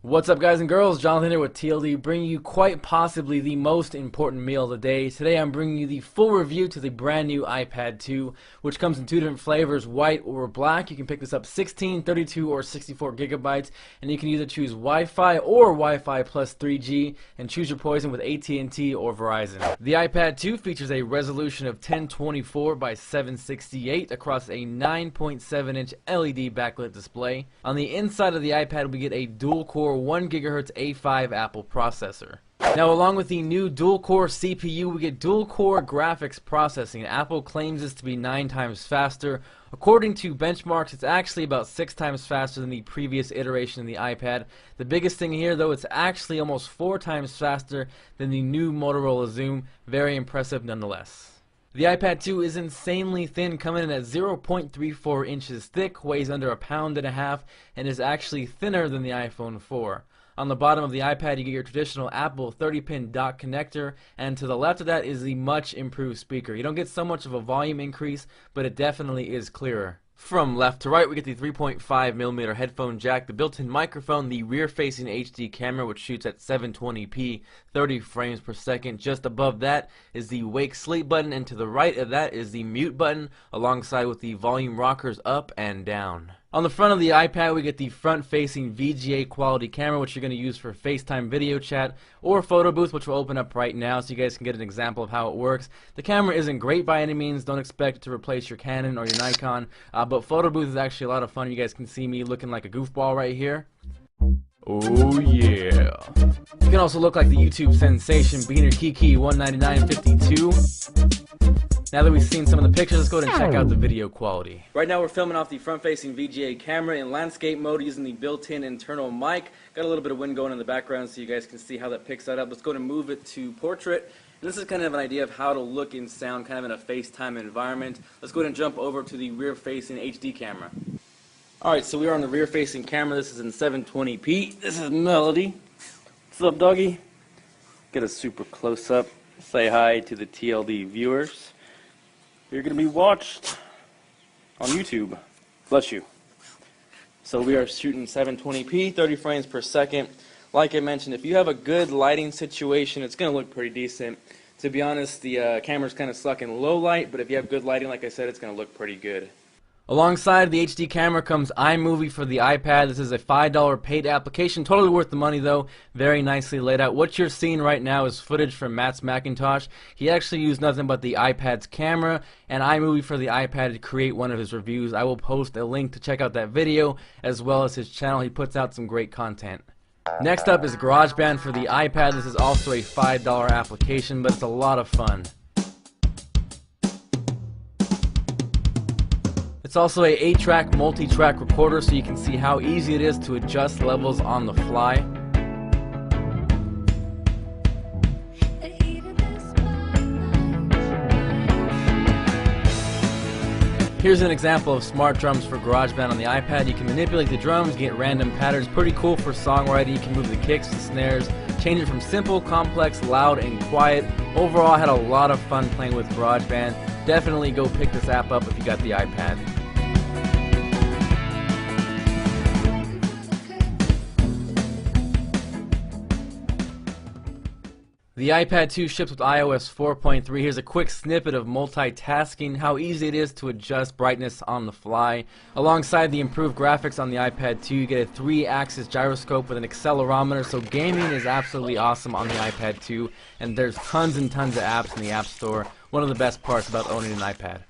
What's up, guys and girls? Jonathan here with TLD, bringing you quite possibly the most important meal of the day. Today I'm bringing you the full review to the brand new iPad 2, which comes in two different flavors, white or black. You can pick this up 16, 32, or 64 gigabytes, and you can either choose Wi-Fi or Wi-Fi plus 3G, and choose your poison with AT&T or Verizon. The iPad 2 features a resolution of 1024 by 768 across a 9.7-inch LED backlit display. On the inside of the iPad, we get a dual-core 1 GHz A5 Apple processor. Now, along with the new dual-core CPU, we get dual-core graphics processing. Apple claims this to be 9 times faster. According to benchmarks, it's actually about 6 times faster than the previous iteration of the iPad. The biggest thing here, though, it's actually almost 4 times faster than the new Motorola Xoom. Very impressive nonetheless. The iPad 2 is insanely thin, coming in at 0.34 inches thick, weighs under 1.5 pounds, and is actually thinner than the iPhone 4. On the bottom of the iPad, you get your traditional Apple 30-pin dock connector, and to the left of that is the much improved speaker. You don't get so much of a volume increase, but it definitely is clearer. From left to right, we get the 3.5mm headphone jack, the built-in microphone, the rear-facing HD camera, which shoots at 720p, 30 frames per second. Just above that is the wake sleep button, and to the right of that is the mute button, alongside with the volume rockers up and down. On the front of the iPad, we get the front-facing VGA quality camera, which you're going to use for FaceTime video chat or photo booth, which will open up right now so you guys can get an example of how it works. The camera isn't great by any means. Don't expect it to replace your Canon or your Nikon, but photo booth is actually a lot of fun. You guys can see me looking like a goofball right here. Oh yeah. You can also look like the YouTube sensation Beaner Kiki 199.52. Now that we've seen some of the pictures, let's go ahead and check out the video quality. Right now we're filming off the front-facing VGA camera in landscape mode using the built-in internal mic. Got a little bit of wind going in the background so you guys can see how that picks that up. Let's go ahead and move it to portrait. And this is kind of an idea of how to look and sound kind of in a FaceTime environment. Let's go ahead and jump over to the rear-facing HD camera. Alright, so we are on the rear-facing camera. This is in 720p. This is Melody. What's up, doggy? Get a super close-up. Say hi to the TLD viewers. You're going to be watched on YouTube. Bless you. So we are shooting 720p, 30 frames per second. Like I mentioned, if you have a good lighting situation, it's going to look pretty decent. To be honest, the camera's kind of suck in low light, but if you have good lighting, like I said, it's going to look pretty good. Alongside the HD camera comes iMovie for the iPad. This is a $5 paid application, totally worth the money though, very nicely laid out. What you're seeing right now is footage from Matt's Macintosh. He actually used nothing but the iPad's camera and iMovie for the iPad to create one of his reviews. I will post a link to check out that video as well as his channel. He puts out some great content. Next up is GarageBand for the iPad. This is also a $5 application, but it's a lot of fun. It's also a 8-track multi-track recorder, so you can see how easy it is to adjust levels on the fly. Here's an example of smart drums for GarageBand on the iPad. You can manipulate the drums, get random patterns. Pretty cool for songwriting. You can move the kicks, the snares, change it from simple, complex, loud, and quiet. Overall, I had a lot of fun playing with GarageBand. Definitely go pick this app up if you got the iPad. The iPad 2 ships with iOS 4.3. Here's a quick snippet of multitasking, how easy it is to adjust brightness on the fly. Alongside the improved graphics on the iPad 2, you get a 3-axis gyroscope with an accelerometer, so gaming is absolutely awesome on the iPad 2, and there's tons and tons of apps in the App Store. One of the best parts about owning an iPad.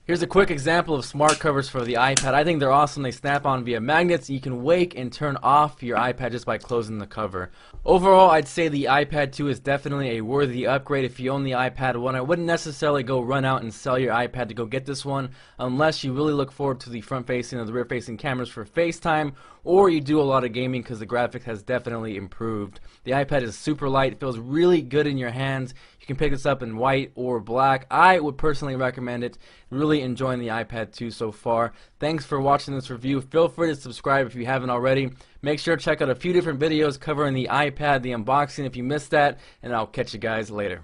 Here's a quick example of smart covers for the iPad. I think they're awesome. They snap on via magnets. You can wake and turn off your iPad just by closing the cover. Overall, I'd say the iPad 2 is definitely a worthy upgrade if you own the iPad 1. I wouldn't necessarily go run out and sell your iPad to go get this one unless you really look forward to the front-facing or the rear-facing cameras for FaceTime, or you do a lot of gaming because the graphics has definitely improved. The iPad is super light. It feels really good in your hands. You can pick this up in white or black. I would personally recommend it. Really enjoying the iPad 2 so far. Thanks for watching this review. Feel free to subscribe if you haven't already. Make sure to check out a few different videos covering the iPad, the unboxing if you missed that, and I'll catch you guys later.